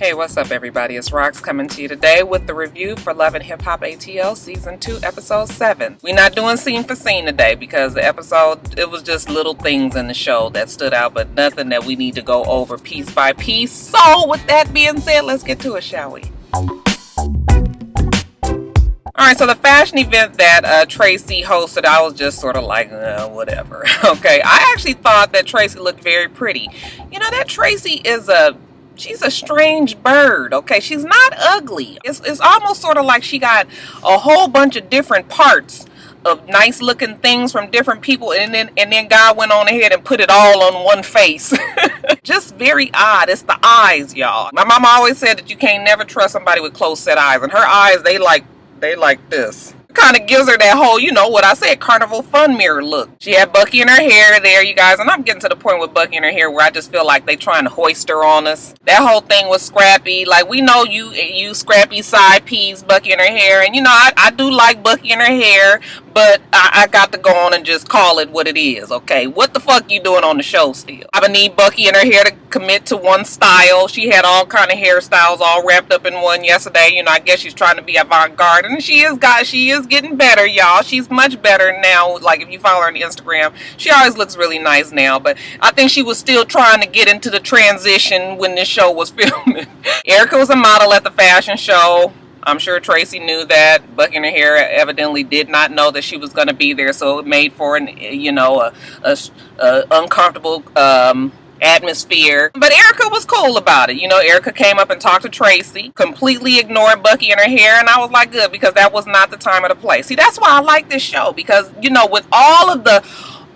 Hey, what's up, everybody? It's Rox coming to you today with the review for Love and Hip Hop ATL Season 2, Episode 7. We're not doing scene for scene today because the episode, it was just little things in the show that stood out, but nothing that we need to go over piece by piece. So, with that being said, let's get to it, shall we? Alright, so the fashion event that Traci hosted, I was just sort of like, whatever. Okay, I actually thought that Traci looked very pretty. You know, that Traci is she's a strange bird, okay? She's not ugly. It's almost sort of like she got a whole bunch of different parts of nice looking things from different people, and then God went on ahead and put it all on one face. Just very odd. It's the eyes, y'all. My mama always said that you can't never trust somebody with close set eyes, and her eyes, they like this. Kind of gives her that whole, you know what I said, carnival fun mirror look. She had Bucky in her hair there, you guys, and I'm getting to the point with Bucky in her hair where I just feel like they trying to hoist her on us. That whole thing was Scrappy. Like, we know you Scrappy side piece, Bucky in her hair, and you know, I do like Bucky in her hair, but I got to go on and just call it what it is, okay? What the fuck you doing on the show still? I would need Bucky in her hair to commit to one style. She had all kind of hairstyles all wrapped up in one yesterday. You know, I guess she's trying to be avant-garde, and she is getting better, y'all. She's much better now. Like, if you follow her on Instagram, she always looks really nice now, but I think she was still trying to get into the transition when this show was filming. Erica was a model at the fashion show. I'm sure Traci knew that. Bucky in her hair evidently did not know that she was going to be there, so it made for an, you know, a uncomfortable atmosphere. But Erica was cool about it. You know, Erica came up and talked to Traci, completely ignored Bucky in her hair, and I was like, good, because that was not the time or the place. See, that's why I like this show, because, you know, with all of the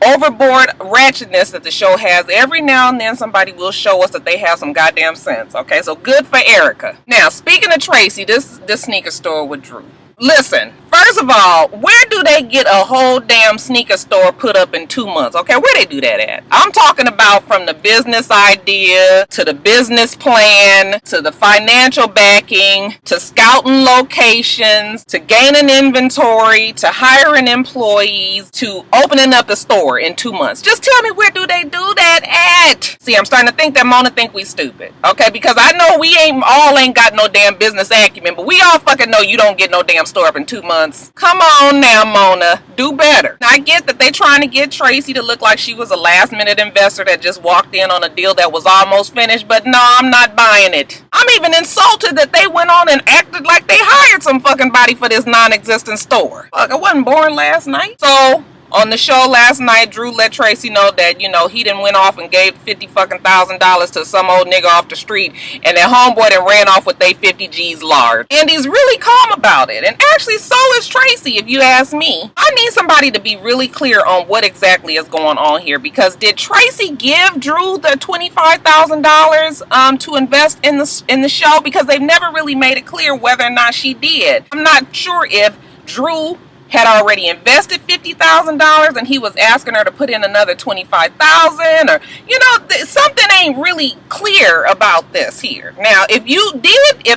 overboard ratchetness that the show has, every now and then somebody will show us that they have some goddamn sense. Okay, so good for Erica. Now, speaking of Traci, this sneaker store with Drew. Listen, first of all, where do they get a whole damn sneaker store put up in 2 months? Okay, where they do that at? I'm talking about from the business idea, to the business plan, to the financial backing, to scouting locations, to gaining inventory, to hiring employees, to opening up the store in 2 months. Just tell me, where do they do that at? See, I'm starting to think that Mona think we stupid. Okay, because I know we ain't got no damn business acumen, but we all fucking know you don't get no damn store up in 2 months. Come on now, Mona. Do better. Now, I get that they trying to get Traci to look like she was a last minute investor that just walked in on a deal that was almost finished, but no, I'm not buying it. I'm even insulted that they went on and acted like they hired some fucking body for this non-existent store. Fuck, I wasn't born last night. So, on the show last night, Drew let Traci know that, you know, he done went off and gave $50,000 to some old nigga off the street, and that homeboy done ran off with they 50 G's large. And he's really calm about it. And actually, so is Traci, if you ask me. I need somebody to be really clear on what exactly is going on here, because did Traci give Drew the $25,000 to invest in the show? Because they've never really made it clear whether or not she did. I'm not sure if Drew had already invested $50,000 and he was asking her to put in another $25,000, or, you know, something ain't really clear about this here. Now, if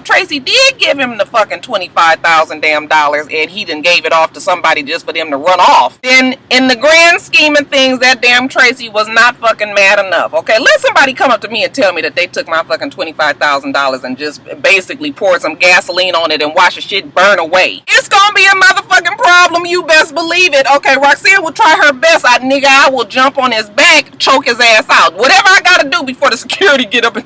Traci did give him the fucking $25,000 damn dollars and he then gave it off to somebody just for them to run off, then in the grand scheme of things, that damn Traci was not fucking mad enough. Okay, let somebody come up to me and tell me that they took my fucking $25,000 and just basically poured some gasoline on it and watched the shit burn away. It's gonna be a motherfucking problem. You best believe it. Okay, Roxanne will try her best. I will jump on his back, choke his ass out. Whatever I gotta do before the security get up and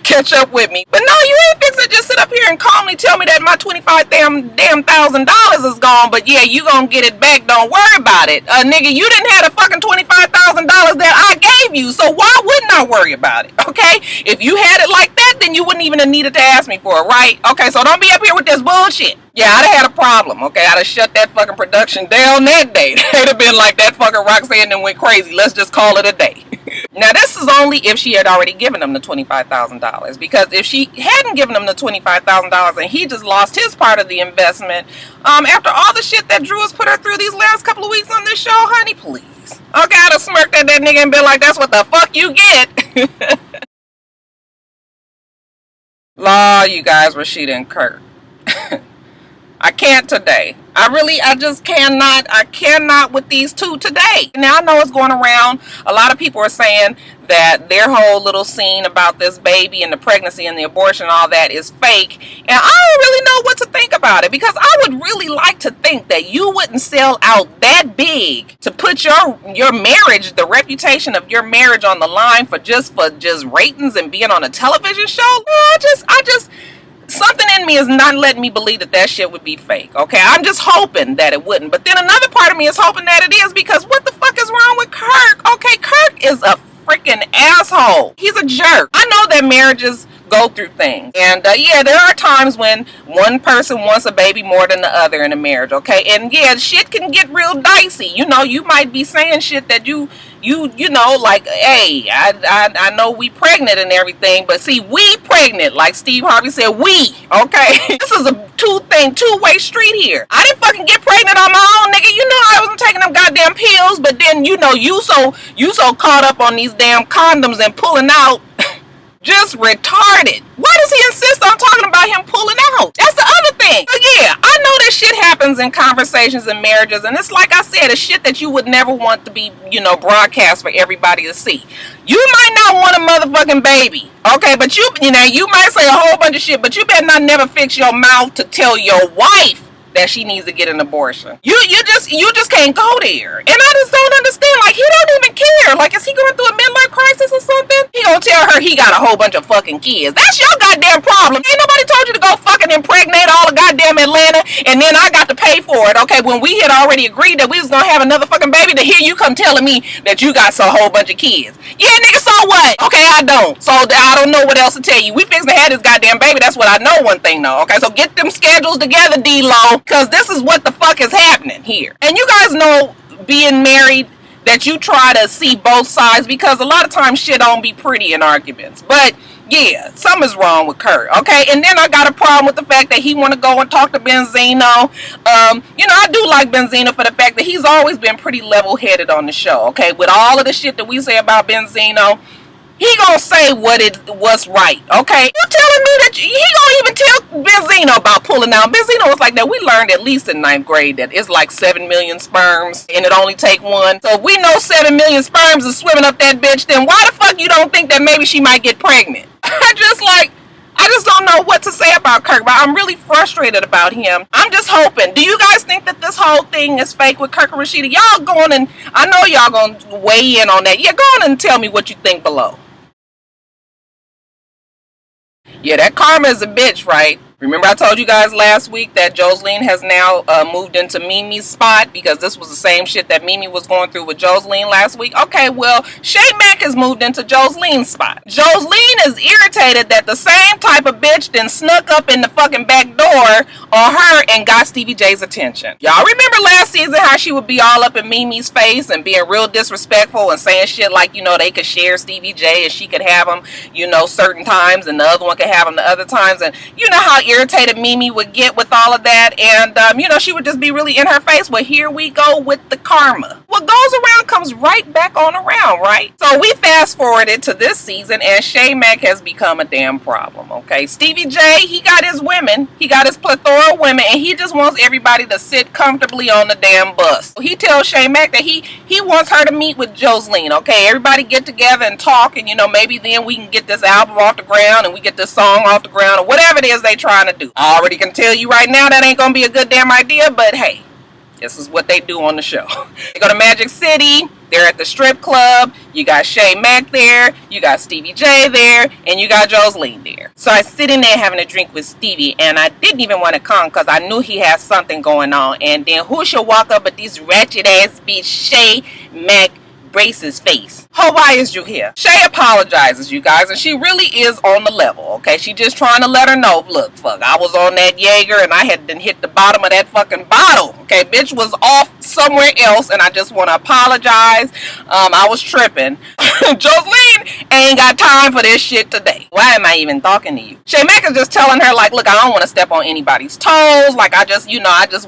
catch up with me. But no, you ain't fixing to just sit up here and calmly tell me that my $25,000 is gone, but yeah, you gonna get it back. Don't worry about it. Nigga, you didn't have the fucking $25,000 that I gave you, so why wouldn't I worry about it? Okay? If you had it like that, then you wouldn't even have needed to ask me for it, right? Okay, so don't be up here with this bullshit. Yeah, I'd have had a problem, okay? I'd have shut that fucking production down that day. They'd have been like, that fucking Roxanne and went crazy. Let's just call it a day. Now, this is only if she had already given him the $25,000. Because if she hadn't given him the $25,000 and he just lost his part of the investment, after all the shit that Drew has put her through these last couple of weeks on this show, honey, please. Okay, I'd have smirked at that nigga and been like, that's what the fuck you get. Law, you guys, Rasheeda and Kurt. I can't today. I just cannot. I cannot with these two today. Now I know it's going around. A lot of people are saying that their whole little scene about this baby and the pregnancy and the abortion and all that is fake. And I don't really know what to think about it, because I would really like to think that you wouldn't sell out that big to put your marriage, the reputation of your marriage on the line for just ratings and being on a television show. I just something in me is not letting me believe that shit would be fake. Okay, I'm just hoping that it wouldn't. But then another part of me is hoping that it is, because what the fuck is wrong with Kirk? Okay, Kirk is a freaking asshole. He's a jerk. I know that marriages go through things, and yeah, there are times when one person wants a baby more than the other in a marriage. Okay, and yeah, shit can get real dicey. You know, you might be saying shit that you know, like, hey, I know we pregnant and everything, but see, we pregnant, like Steve Harvey said, we, okay? This is a two-way street here. I didn't fucking get pregnant on my own, nigga. You know I wasn't taking them goddamn pills, but then, you know, you so caught up on these damn condoms and pulling out. Just retarded. Why does he insist on talking about him pulling out? That's the other thing. But yeah, I know that shit happens in conversations and marriages, and it's like I said, it's shit that you would never want to be, you know, broadcast for everybody to see. You might not want a motherfucking baby, okay, but you know, you might say a whole bunch of shit, but you better not never fix your mouth to tell your wife that she needs to get an abortion. You just can't go there. And I just don't understand. Like, he don't even care. Like, is he going through a midlife crisis or something? He gonna tell her he got a whole bunch of fucking kids. That's your goddamn problem. Ain't nobody told you to go fucking impregnate all of goddamn Atlanta, and then I got to pay for it. Okay, when we had already agreed that we was gonna have another fucking baby, to hear you come telling me that you got a whole bunch of kids. Yeah, nigga, so what? Okay, I don't. So I don't know what else to tell you. We fixing to have this goddamn baby. That's what I know. One thing though. Okay, so get them schedules together, D-Lo. Because this is what the fuck is happening here. And you guys know, being married, that you try to see both sides, because a lot of times shit don't be pretty in arguments. But yeah, something's wrong with Kurt. Okay, and then I got a problem with the fact that he want to go and talk to Benzino. You know, I do like Benzino for the fact that he's always been pretty level-headed on the show. Okay, with all of the shit that we say about Benzino, he gonna say what's right, okay? You telling me that he gonna even tell Benzino about pulling out? Benzino was like, that we learned at least in 9th grade that it's like 7 million sperms and it only take one. So if we know 7 million sperms is swimming up that bitch, then why the fuck you don't think that maybe she might get pregnant? I just don't know what to say about Kirk, but I'm really frustrated about him. I'm just hoping. Do you guys think that this whole thing is fake with Kirk and Rasheeda? Y'all going, and I know y'all gonna weigh in on that. Yeah, go on and tell me what you think below. Yeah, that karma is a bitch, right? Remember I told you guys last week that Joseline has now moved into Mimi's spot, because this was the same shit that Mimi was going through with Joseline last week. Okay, well, Shay Mack has moved into Joseline's spot. Joseline is irritated that the same type of bitch then snuck up in the fucking back door on her and got Stevie J's attention. Y'all remember last season how she would be all up in Mimi's face and being real disrespectful and saying shit like, you know, they could share Stevie J and she could have him, you know, certain times, and the other one could have him the other times. And you know how irritated Mimi would get with all of that, and you know, she would just be really in her face. Well, here we go with the karma. What goes around comes right back on around, right? So we fast forwarded to this season, and Shay Mack has become a damn problem. Okay, Stevie J, he got his women, he got his plethora of women, and he just wants everybody to sit comfortably on the damn bus. He tells Shay Mack that he wants her to meet with Joseline. Okay, everybody get together and talk, and you know, maybe then we can get this album off the ground and we get this song off the ground, or whatever it is they trying to do. I already can tell you right now that ain't gonna be a good damn idea, but hey, this is what they do on the show. They go to Magic City, they're at the strip club, you got Shay Mack there, you got Stevie J there, and you got Joseline there. So I was sitting there having a drink with Stevie, and I didn't even want to come because I knew he had something going on. And then who should walk up with this ratchet ass bitch, Shay Mack, braces face? Why is you here? Shay apologizes, you guys, and she really is on the level, okay? She just trying to let her know, look, fuck, I was on that Jaeger and I had been hit the bottom of that fucking bottle, okay? Bitch was off somewhere else, and I just want to apologize. I was tripping. Joseline ain't got time for this shit today. Why am I even talking to you? Shay Mack is just telling her, like, look, I don't want to step on anybody's toes. Like, I just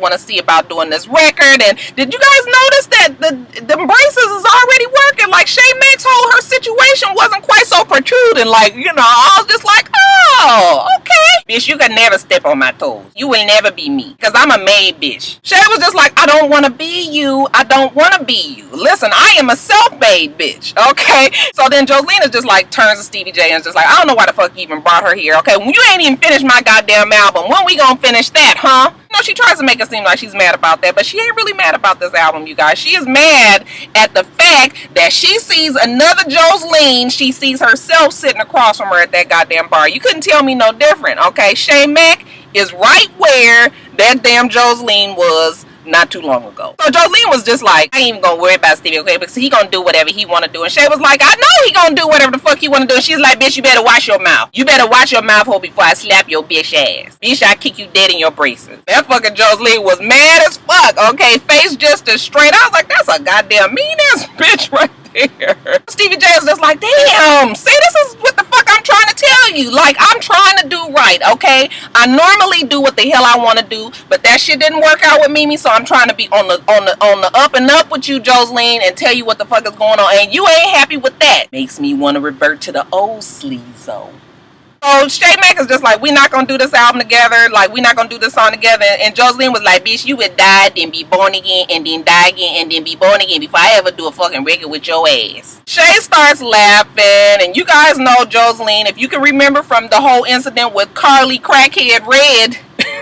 want to see about doing this record. And did you guys notice that the braces is already working? Like, Shay Mack told her situation wasn't quite so protruding. Like, you know, I was just like, oh, okay. bitch, you can never step on my toes. You will never be me. Because I'm a made bitch. Shay was just like, I don't want to be you. I don't want to be you. Listen, I am a self-made bitch. Okay? So then Joseline is just like, turns to Stevie J and is just like, I don't know why the fuck you even brought her here. Okay? When you ain't even finished my goddamn album, when we gonna finish that, huh? You know, she tries to make it seem like she's mad about that, but she ain't really mad about this album, you guys. She is mad at the fact that she sees another Joseline. She sees herself sitting across from her at that goddamn bar. You couldn't tell me no different, okay? Shay Mack is right where that damn Joseline was not too long ago. So Joseline was just like, I ain't even gonna worry about Stevie, okay, because he gonna do whatever he wanna do. And Shay was like, I know he gonna do whatever the fuck he wanna do. And she's like, bitch, you better watch your mouth. You better watch your mouth hole before I slap your bitch ass. Bitch, I kick you dead in your braces. That fucking Joseline was mad as fuck, okay? Face just as straight. I was like, that's a goddamn mean ass bitch right there. Stevie J is just like, damn, see, this is what the fuck I'm trying to tell you. Like, I'm trying to do right, okay? I normally do what the hell I want to do, but that shit didn't work out with Mimi, so I'm trying to be on the up and up with you, Joseline, and tell you what the fuck is going on, and you ain't happy with that. Makes me want to revert to the old sleazo. So Shay Mack is just like, we're not gonna do this album together, like we're not gonna do this song together. And Joseline was like, bitch, you would die, then be born again, and then die again, and then be born again before I ever do a fucking record with your ass. Shay starts laughing, and you guys know Joseline, if you can remember from the whole incident with Carly Crackhead Red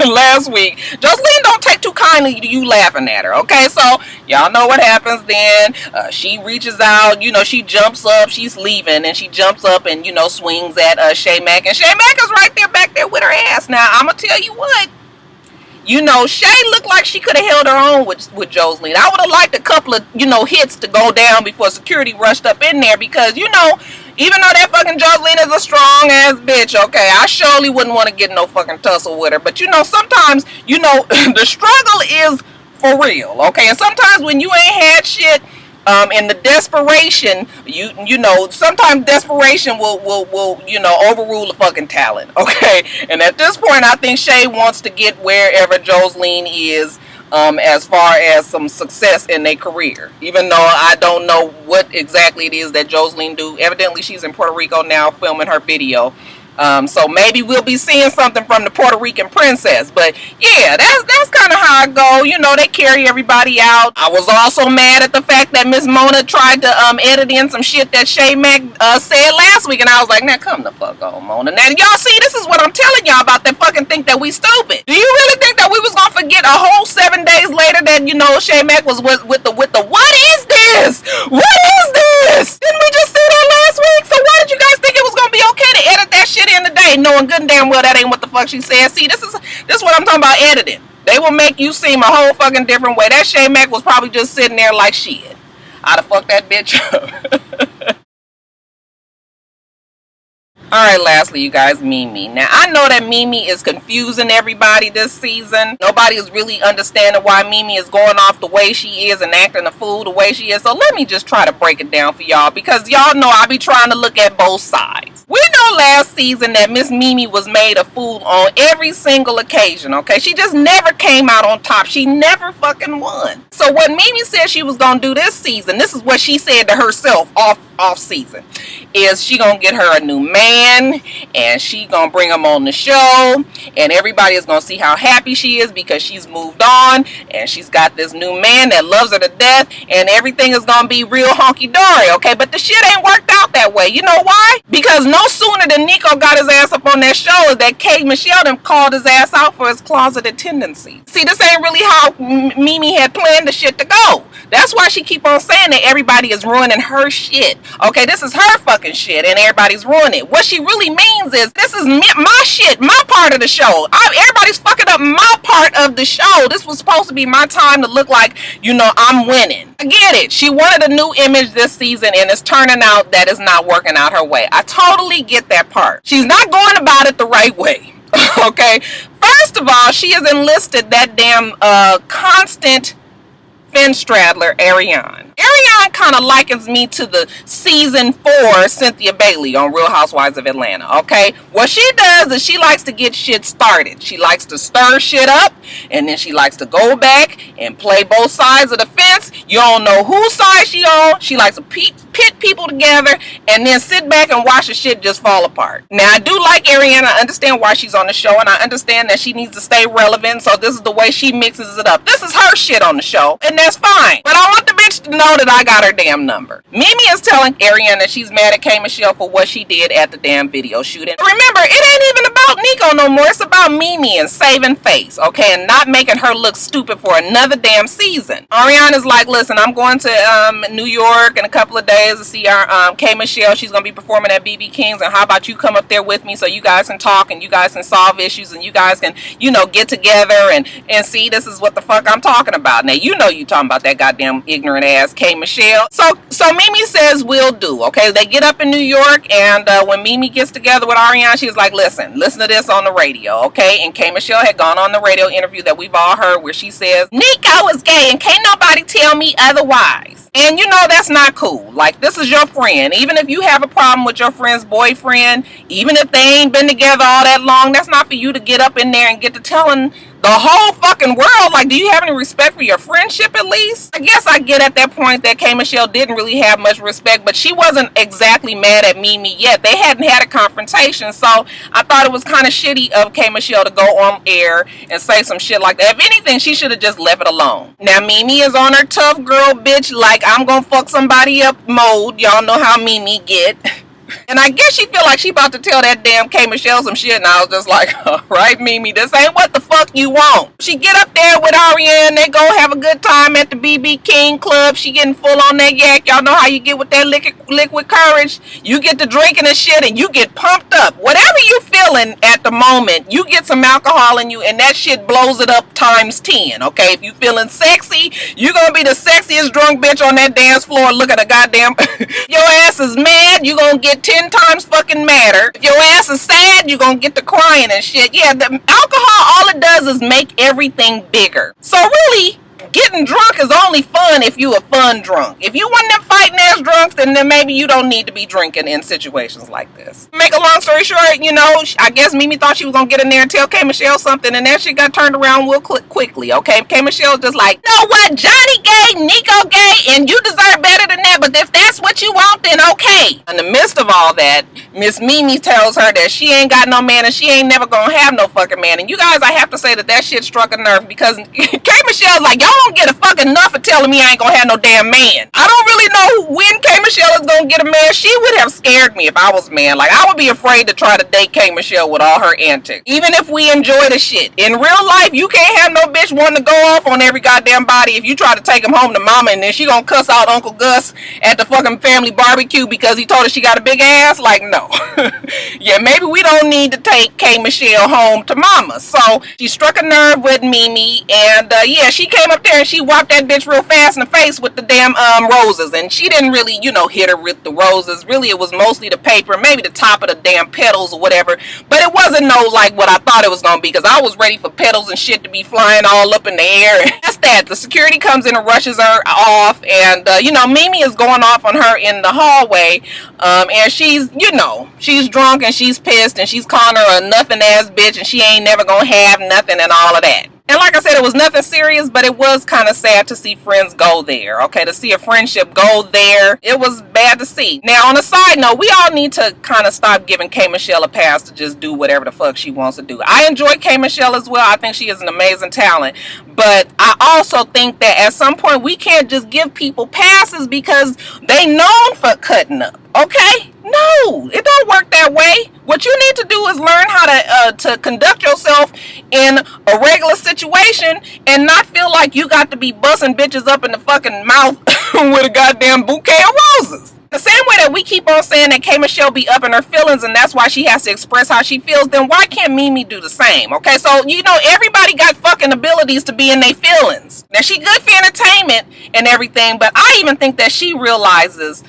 last week, Joseline don't take too kindly to you laughing at her, okay? So y'all know what happens then. She reaches out, you know, she jumps up, she's leaving, and she jumps up and, you know, swings at Shay Mack, and Shay Mack is right there back there with her ass. Now I'm gonna tell you what, you know, Shay looked like she could have held her own with Joseline. I would have liked a couple of, you know, hits to go down before security rushed up in there, because, you know, even though that fucking Joseline is a strong ass bitch, okay, I surely wouldn't want to get no fucking tussle with her. But, you know, sometimes, you know, the struggle is for real, okay? And sometimes when you ain't had shit, and the desperation, you know, sometimes desperation will you know, overrule the fucking talent, okay? And at this point, I think Shay wants to get wherever Joseline is, as far as some success in their career, even though I don't know what exactly it is that Joseline do. Evidently she's in Puerto Rico now filming her video. So maybe we'll be seeing something from the Puerto Rican princess. But yeah, that's kind of how I go. You know, they carry everybody out. I was also mad at the fact that Miss Mona tried to edit in some shit that Shay Mack said last week, and I was like, now come the fuck on, Mona. Now y'all see, this is what I'm telling y'all about that fucking think that we stupid. Do you really think that we was gonna forget a whole 7 days later that, you know, Shay Mack was with the what is this? What is this? Didn't we just see that last week? So why did you guys think it was gonna be okay to edit that shit in the day, knowing good and damn well that ain't what the fuck she said? See, this is what I'm talking about, editing. They will make you seem a whole fucking different way. That Shay Mack was probably just sitting there like, shit, I'd have fucked that bitch up. Alright, lastly, you guys, Mimi. Now, I know that Mimi is confusing everybody this season. Nobody is really understanding why Mimi is going off the way she is and acting a fool the way she is. So let me just try to break it down for y'all, because y'all know I be trying to look at both sides. We know last season that Miss Mimi was made a fool on every single occasion, okay? She just never came out on top. She never fucking won. So what Mimi said she was gonna do this season, this is what she said to herself off season, is she gonna get her a new man, and she gonna bring him on the show, and everybody is gonna see how happy she is because she's moved on, and she's got this new man that loves her to death, and everything is gonna be real honky-dory, okay? But the shit ain't worked out that way. You know why? Because no sooner than Nico got his ass up on that show is that Kate Michelle done called his ass out for his closeted tendencies. See, this ain't really how Mimi had planned the shit to go. That's why she keep on saying that everybody is ruining her shit. Okay, this is her fucking shit and everybody's ruining it. What she really means is, this is my shit, my part of the show. Everybody's fucking up my part of the show. This was supposed to be my time to look like, you know, I'm winning. I get it. She wanted a new image this season, and it's turning out that it's not working out her way. I totally get that part. She's not going about it the right way. Okay, first of all, she has enlisted that damn constant Finn Stradler, Ariane. Ariane kind of likens me to the season 4 Cynthia Bailey on Real Housewives of Atlanta, okay? What she does is she likes to get shit started. She likes to stir shit up, and then she likes to go back and play both sides of the fence. You don't know whose side she on. She likes to pit people together and then sit back and watch the shit just fall apart. Now, I do like Ariana. I understand why she's on the show, and I understand that she needs to stay relevant, so this is the way she mixes it up. This is her shit on the show, and that's fine. But I want the bitch to know that I got her damn number. Mimi is telling Ariana that she's mad at K Michelle for what she did at the damn video shooting. Remember, it ain't even about Nico no more. It's about Mimi and saving face, okay, and not making her look stupid for another damn season. Ariana's like, listen, I'm going to New York in a couple of days to see our K Michelle. She's gonna be performing at BB King's, and how about you come up there with me so you guys can talk and you guys can solve issues and you guys can, you know, get together and see, this is what the fuck I'm talking about. Now, you know you talking about that goddamn ignorant ass K Michelle. So Mimi says we'll do, okay? They get up in New York, and when Mimi gets together with Ariana, she's like, listen to this on the radio, okay? And K Michelle had gone on the radio interview that we've all heard where she says, Nico is gay and can't nobody tell me otherwise. And you know that's not cool. Like, this is your friend. Even if you have a problem with your friend's boyfriend, even if they ain't been together all that long, that's not for you to get up in there and get to telling the whole fucking world. Like, do you have any respect for your friendship at least? I guess I get at that point that K Michelle didn't really have much respect, but she wasn't exactly mad at Mimi yet. They hadn't had a confrontation, so I thought it was kind of shitty of K Michelle to go on air and say some shit like that. If anything, she should have just left it alone. Now, Mimi is on her tough girl bitch, like, I'm gonna fuck somebody up mode. Y'all know how Mimi get. And I guess she feel like she about to tell that damn K Michelle some shit, and I was just like, all right, Mimi, this ain't what the fuck you want. She get up there with Ariana, they go have a good time at the BB King Club. She getting full on that yak. Y'all know how you get with that liquid courage. You get to drinking and shit, and you get pumped up. Whatever you feeling at the moment, you get some alcohol in you, and that shit blows it up times 10, okay? If you feeling sexy, you gonna be the sexiest drunk bitch on that dance floor. Look at a goddamn... Your ass is mad, you gonna get 10 times fucking madder. If your ass is sad, you're gonna get to crying and shit. Yeah, the alcohol, all it does is make everything bigger. So really, getting drunk is only fun if you a fun drunk. If you one of them fighting ass drunks, then maybe you don't need to be drinking in situations like this. Make a long story short, you know, I guess Mimi thought she was gonna get in there and tell K Michelle something, and that shit got turned around real quickly, okay? K Michelle just like, you know what, Johnny gay, Nico gay, and you deserve better than that, but if that's what you want, then okay. In the midst of all that, Miss Mimi tells her that she ain't got no man and she ain't never gonna have no fucking man. And you guys, I have to say that shit struck a nerve, because K Michelle's like, y'all don't get a fucking enough for telling me I ain't gonna have no damn man. I don't really know when K Michelle is gonna get a man. She would have scared me if I was a man. Like, I would be afraid to try to date K Michelle with all her antics. Even if we enjoy the shit. In real life, you can't have no bitch wanting to go off on every goddamn body if you try to take him home to mama, and then she gonna cuss out Uncle Gus at the fucking family barbecue because he told her she got a big ass. Like, no. Yeah, maybe we don't need to take K Michelle home to mama. So she struck a nerve with Mimi, and yeah, she came up there and she whopped that bitch real fast in the face with the damn roses. And she didn't really, you know, hit her with the roses. Really, it was mostly the paper, maybe the top of the damn petals or whatever. But it wasn't no like what I thought it was gonna be, because I was ready for petals and shit to be flying all up in the air. And that's that. The security comes in and rushes her off, and you know, Mimi is going off on her in the hallway, and she's, you know, she's drunk and she's pissed and she's calling her a nothing ass bitch and she ain't never gonna have nothing and all of that. And like I said, it was nothing serious, but it was kind of sad to see friends go there, okay? To see a friendship go there, it was bad to see. Now, on a side note, we all need to kind of stop giving K Michelle a pass to just do whatever the fuck she wants to do. I enjoy K Michelle as well. I think she is an amazing talent. But I also think that at some point, we can't just give people passes because they known for cutting up, okay? No, it don't work that way. What you need to do is learn how to conduct yourself in a regular situation and not feel like you got to be busting bitches up in the fucking mouth with a goddamn bouquet of roses. The same way that we keep on saying that K Michelle be up in her feelings and that's why she has to express how she feels, then why can't Mimi do the same? Okay, so, you know, everybody got fucking abilities to be in their feelings. Now, she good for entertainment and everything, but I even think that she realizes,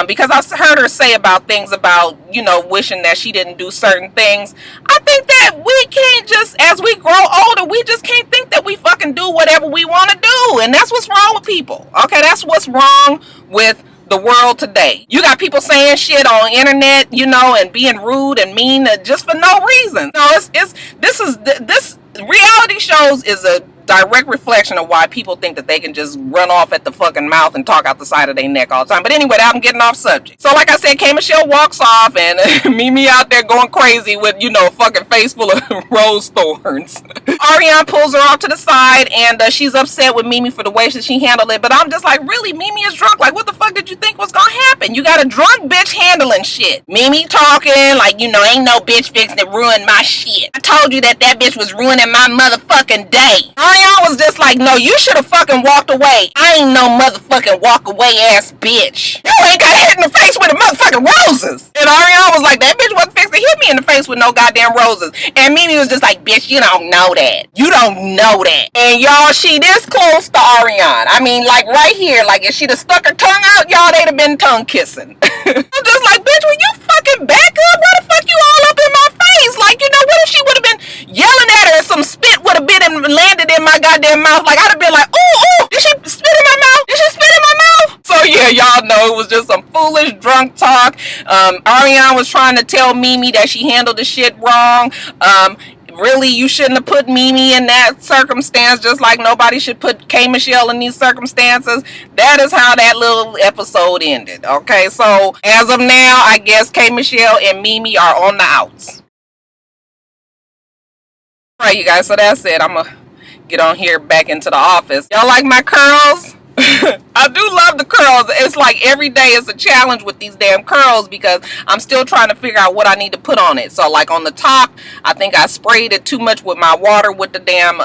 because I've heard her say about things about, you know, wishing that she didn't do certain things. I think that we can't just, as we grow older, we just can't think that we fucking do whatever we want to do. And that's what's wrong with people. Okay, that's what's wrong with the world today. You got people saying shit on internet, you know, and being rude and mean just for no reason. No, this reality shows is a direct reflection of why people think that they can just run off at the fucking mouth and talk out the side of their neck all the time. But anyway, I'm getting off subject. So like I said, K Michelle walks off and Mimi out there going crazy with, you know, a fucking face full of rose thorns. Ariane pulls her off to the side and she's upset with Mimi for the way that she handled it. But I'm just like, really? Mimi is drunk? Like, what the fuck did you think was gonna happen? You got a drunk bitch handling shit. Mimi talking like, you know, ain't no bitch fixing to ruin my shit. I told you that bitch was ruining my motherfucking day. Ariane was just like, no, you should have fucking walked away. I ain't no motherfucking walk away ass bitch. You ain't got hit in the face with the motherfucking roses. And Ariane was like, that bitch wasn't fixing to hit me in the face with no goddamn roses. And Mimi was just like, bitch, you don't know that. You don't know that. And y'all, she this close to Ariane. I mean, like right here, like if she'd have stuck her tongue out, y'all, they'd have been tongue kissing. I'm just like, bitch, will you fucking back up? Why the fuck you all up in my face? Like, you know, what if she would have been yelling at her and some spit would have been and landed in my goddamn mouth? Like, I'd have been like, ooh, ooh, did she spit in my mouth? Did she spit in my mouth? So yeah, y'all know it was just some foolish drunk talk. Ariane was trying to tell Mimi that she handled the shit wrong. Really, you shouldn't have put Mimi in that circumstance, just like nobody should put K Michelle in these circumstances. That is how that little episode ended. Okay, so as of now, I guess K Michelle and Mimi are on the outs. Alright, you guys, so that's it. I'm gonna get on here back into the office. Y'all like my curls? I do love the curls. It's like every day is a challenge with these damn curls because I'm still trying to figure out what I need to put on it. So like on the top, I think I sprayed it too much with my water with the damn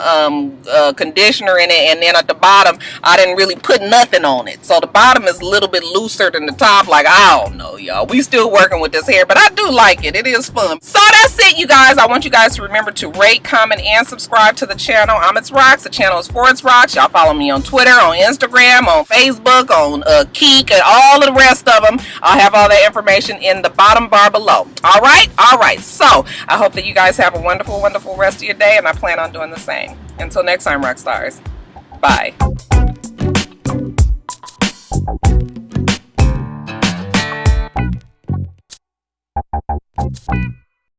conditioner in it, and then at the bottom I didn't really put nothing on it. So the bottom is a little bit looser than the top. Like, I don't know, y'all. We still working with this hair, but I do like it. It is fun. So that's it, you guys. I want you guys to remember to rate, comment, and subscribe to the channel. I'm It's Rox. The channel is for It's Rox. Y'all follow me on Twitter, on Instagram, on Facebook, on Keek, and all of the rest of them. I'll have all that information in the bottom bar below. All right. So I hope that you guys have a wonderful, wonderful rest of your day, and I plan on doing the same. Until next time, Roxstars. Bye.